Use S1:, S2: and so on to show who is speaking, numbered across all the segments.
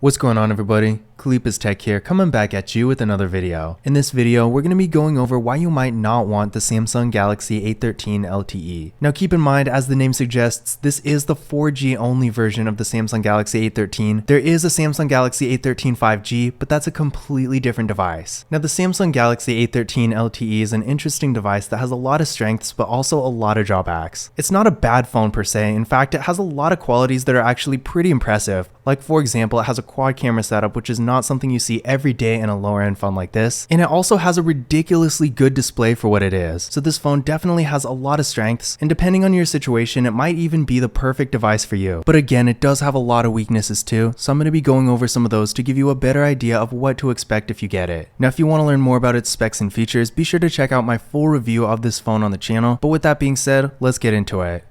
S1: What's going on, everybody? Kalipa's Tech here, coming back at you with another video. In this video, we're going to be going over why you might not want the Samsung Galaxy A13 LTE. Now keep in mind, as the name suggests, this is the 4G only version of the Samsung Galaxy A13. There is a Samsung Galaxy A13 5G, but that's a completely different device. Now the Samsung Galaxy A13 LTE is an interesting device that has a lot of strengths, but also a lot of drawbacks. It's not a bad phone per se. In fact, it has a lot of qualities that are actually pretty impressive. Like, for example, it has a quad camera setup, which is not something you see every day in a lower end phone like this. And it also has a ridiculously good display for what it is. So this phone definitely has a lot of strengths, and depending on your situation, it might even be the perfect device for you. But again, it does have a lot of weaknesses too, so I'm going to be going over some of those to give you a better idea of what to expect if you get it. Now, if you want to learn more about its specs and features, be sure to check out my full review of this phone on the channel. But with that being said, let's get into it.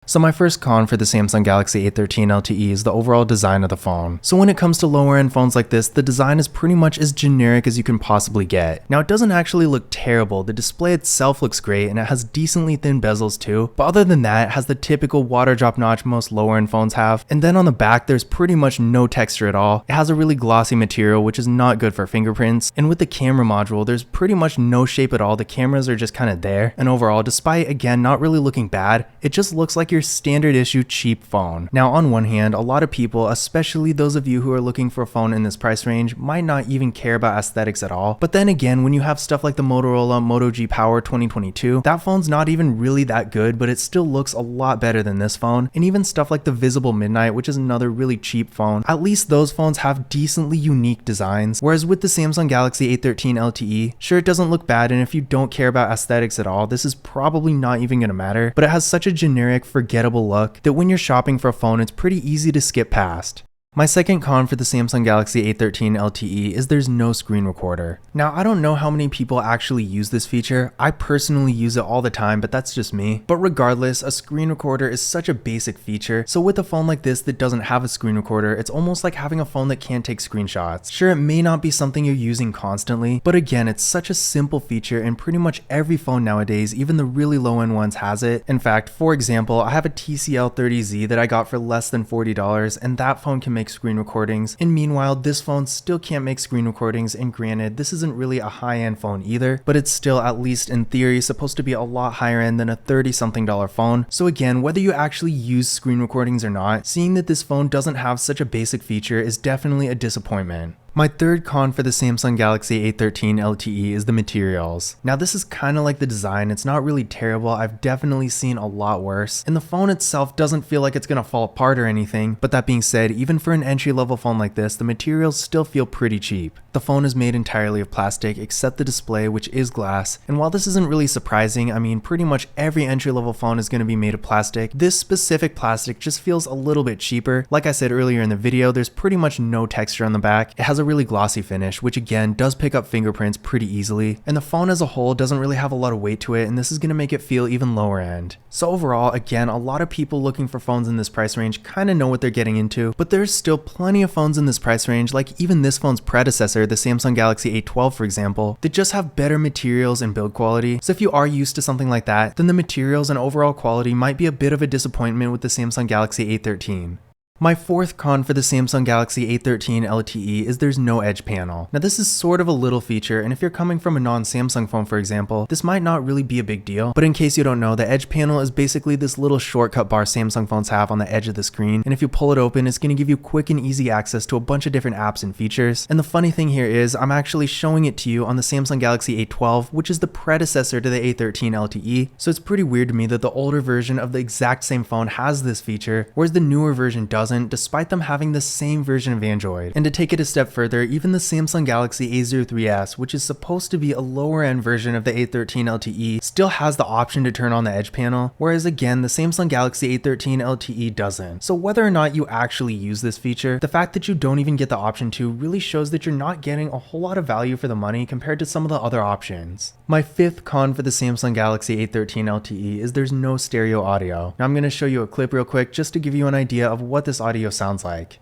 S1: So my first con for the Samsung Galaxy A13 LTE is the overall design of the phone. So when it comes to lower end phones like this, the design is pretty much as generic as you can possibly get. Now it doesn't actually look terrible, the display itself looks great and it has decently thin bezels too, but other than that, it has the typical water drop notch most lower end phones have, and then on the back there's pretty much no texture at all. It has a really glossy material which is not good for fingerprints, and with the camera module there's pretty much no shape at all. The cameras are just kind of there, and overall, despite again not really looking bad, it just looks like your standard issue cheap phone. Now on one hand, a lot of people, especially those of you who are looking for a phone in this price range, might not even care about aesthetics at all. But then again, when you have stuff like the Motorola Moto G Power 2022, that phone's not even really that good, but it still looks a lot better than this phone. And even stuff like the Visible Midnight, which is another really cheap phone, at least those phones have decently unique designs. Whereas with the Samsung Galaxy A13 LTE, sure, it doesn't look bad, and if you don't care about aesthetics at all, this is probably not even gonna matter, but it has such a generic, forgettable look that when you're shopping for a phone, it's pretty easy to skip past. My second con for the Samsung Galaxy A13 LTE is there's no screen recorder. Now, I don't know how many people actually use this feature. I personally use it all the time, but that's just me. But regardless, a screen recorder is such a basic feature. So with a phone like this that doesn't have a screen recorder, it's almost like having a phone that can't take screenshots. Sure, it may not be something you're using constantly, but again, it's such a simple feature and pretty much every phone nowadays, even the really low-end ones, has it. In fact, for example, I have a TCL 30Z that I got for less than $40, and that phone can make screen recordings, and meanwhile this phone still can't make screen recordings. And granted, this isn't really a high-end phone either, but it's still, at least in theory, supposed to be a lot higher end than a $30-something phone. So again, whether you actually use screen recordings or not, seeing that this phone doesn't have such a basic feature is definitely a disappointment. My third con for the Samsung Galaxy A13 LTE is the materials. Now this is kind of like the design, it's not really terrible, I've definitely seen a lot worse, and the phone itself doesn't feel like it's gonna fall apart or anything, but that being said, even for an entry-level phone like this, the materials still feel pretty cheap. The phone is made entirely of plastic except the display, which is glass, and while this isn't really surprising, I mean pretty much every entry-level phone is gonna be made of plastic, this specific plastic just feels a little bit cheaper. Like I said earlier in the video, there's pretty much no texture on the back, it has a really glossy finish, which again does pick up fingerprints pretty easily, and the phone as a whole doesn't really have a lot of weight to it, and this is going to make it feel even lower end. So overall, again, a lot of people looking for phones in this price range kind of know what they're getting into, but there's still plenty of phones in this price range, like even this phone's predecessor, the Samsung Galaxy A12 for example, that just have better materials and build quality. So if you are used to something like that, then the materials and overall quality might be a bit of a disappointment with the Samsung Galaxy A13. My fourth con for the Samsung Galaxy A13 LTE is there's no edge panel. Now this is sort of a little feature, and if you're coming from a non-Samsung phone for example, this might not really be a big deal, but in case you don't know, the edge panel is basically this little shortcut bar Samsung phones have on the edge of the screen, and if you pull it open, it's going to give you quick and easy access to a bunch of different apps and features. And the funny thing here is, I'm actually showing it to you on the Samsung Galaxy A12, which is the predecessor to the A13 LTE, so it's pretty weird to me that the older version of the exact same phone has this feature, whereas the newer version doesn't, despite them having the same version of Android. And to take it a step further, even the Samsung Galaxy A03s, which is supposed to be a lower end version of the A13 LTE, still has the option to turn on the edge panel, whereas again, the Samsung Galaxy A13 LTE doesn't. So whether or not you actually use this feature, the fact that you don't even get the option to really shows that you're not getting a whole lot of value for the money compared to some of the other options. My fifth con for the Samsung Galaxy A13 LTE is there's no stereo audio. Now I'm going to show you a clip real quick just to give you an idea of what this audio sounds like.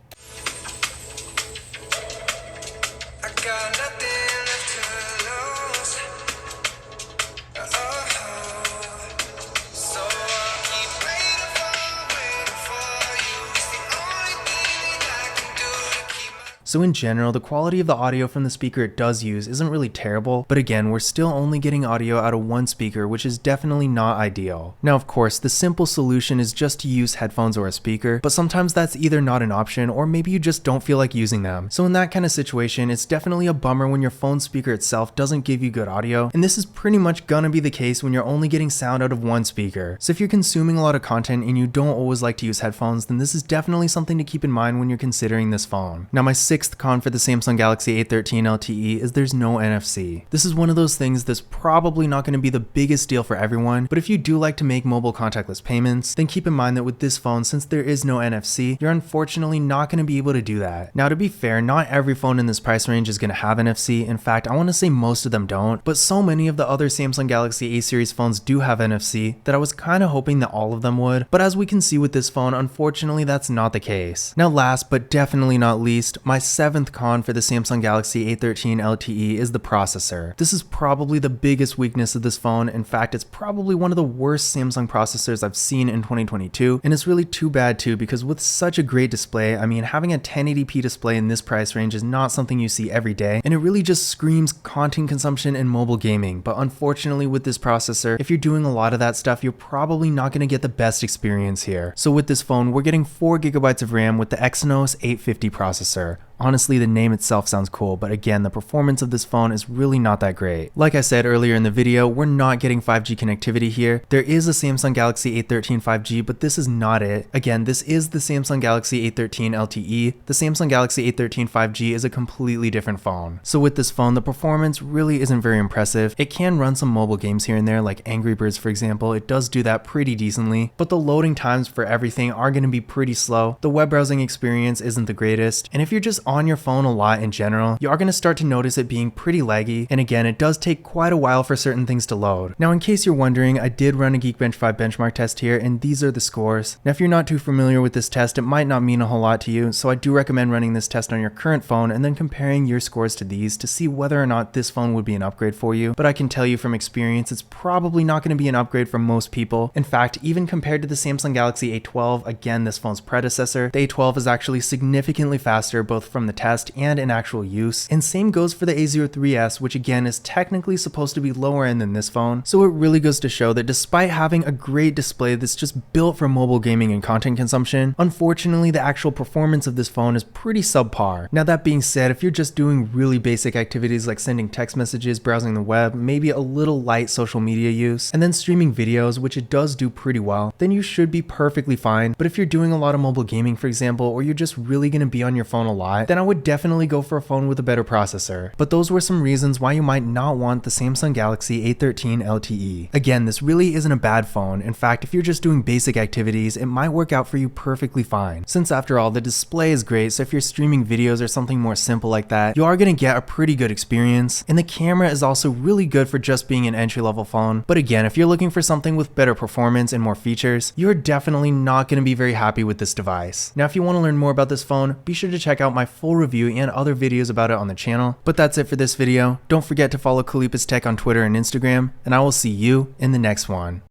S1: So in general, the quality of the audio from the speaker it does use isn't really terrible, but again, we're still only getting audio out of one speaker, which is definitely not ideal. Now of course, the simple solution is just to use headphones or a speaker, but sometimes that's either not an option or maybe you just don't feel like using them. So in that kind of situation, it's definitely a bummer when your phone speaker itself doesn't give you good audio, and this is pretty much gonna be the case when you're only getting sound out of one speaker. So if you're consuming a lot of content and you don't always like to use headphones, then this is definitely something to keep in mind when you're considering this phone. Now my sixth con for the Samsung Galaxy A13 LTE is there's no NFC. This is one of those things that's probably not going to be the biggest deal for everyone, but if you do like to make mobile contactless payments, then keep in mind that with this phone, since there is no NFC, you're unfortunately not going to be able to do that. Now to be fair, not every phone in this price range is going to have NFC. In fact, I want to say most of them don't, but so many of the other Samsung Galaxy A series phones do have NFC that I was kind of hoping that all of them would, but as we can see with this phone, unfortunately that's not the case. Now last but definitely not least, my seventh con for the Samsung Galaxy A13 LTE is the processor. This is probably the biggest weakness of this phone. In fact, it's probably one of the worst Samsung processors I've seen in 2022, and it's really too bad too because with such a great display, I mean having a 1080p display in this price range is not something you see every day, and it really just screams content consumption and mobile gaming. But unfortunately with this processor, if you're doing a lot of that stuff, you're probably not going to get the best experience here. So with this phone, we're getting 4GB of RAM with the Exynos 850 processor. Honestly, the name itself sounds cool, but again, the performance of this phone is really not that great. Like I said earlier in the video, we're not getting 5G connectivity here. There is a Samsung Galaxy A13 5G, but this is not it. Again, this is the Samsung Galaxy A13 LTE. The Samsung Galaxy A13 5G is a completely different phone. So with this phone, the performance really isn't very impressive. It can run some mobile games here and there, like Angry Birds for example. It does do that pretty decently, but the loading times for everything are going to be pretty slow. The web browsing experience isn't the greatest, and if you're just on your phone a lot in general, you are going to start to notice it being pretty laggy, and again, it does take quite a while for certain things to load. Now in case you're wondering, I did run a Geekbench 5 benchmark test here, and these are the scores. Now if you're not too familiar with this test, it might not mean a whole lot to you, so I do recommend running this test on your current phone and then comparing your scores to these to see whether or not this phone would be an upgrade for you. But I can tell you from experience, it's probably not going to be an upgrade for most people. In fact, even compared to the Samsung Galaxy A12, again this phone's predecessor, the A12 is actually significantly faster both from the test and in actual use, and same goes for the A03s, which again is technically supposed to be lower end than this phone. So it really goes to show that despite having a great display that's just built for mobile gaming and content consumption, unfortunately the actual performance of this phone is pretty subpar. Now that being said, if you're just doing really basic activities like sending text messages, browsing the web, maybe a little light social media use, and then streaming videos, which it does do pretty well, then you should be perfectly fine. But if you're doing a lot of mobile gaming for example, or you're just really going to be on your phone a lot, then I would definitely go for a phone with a better processor. But those were some reasons why you might not want the Samsung Galaxy A13 LTE. Again, this really isn't a bad phone. In fact, if you're just doing basic activities, it might work out for you perfectly fine. Since after all, the display is great, so if you're streaming videos or something more simple like that, you are going to get a pretty good experience. And the camera is also really good for just being an entry-level phone. But again, if you're looking for something with better performance and more features, you're definitely not going to be very happy with this device. Now, if you want to learn more about this phone, be sure to check out my full review and other videos about it on the channel. But that's it for this video. Don't forget to follow Kalipas Tech on Twitter and Instagram, and I will see you in the next one.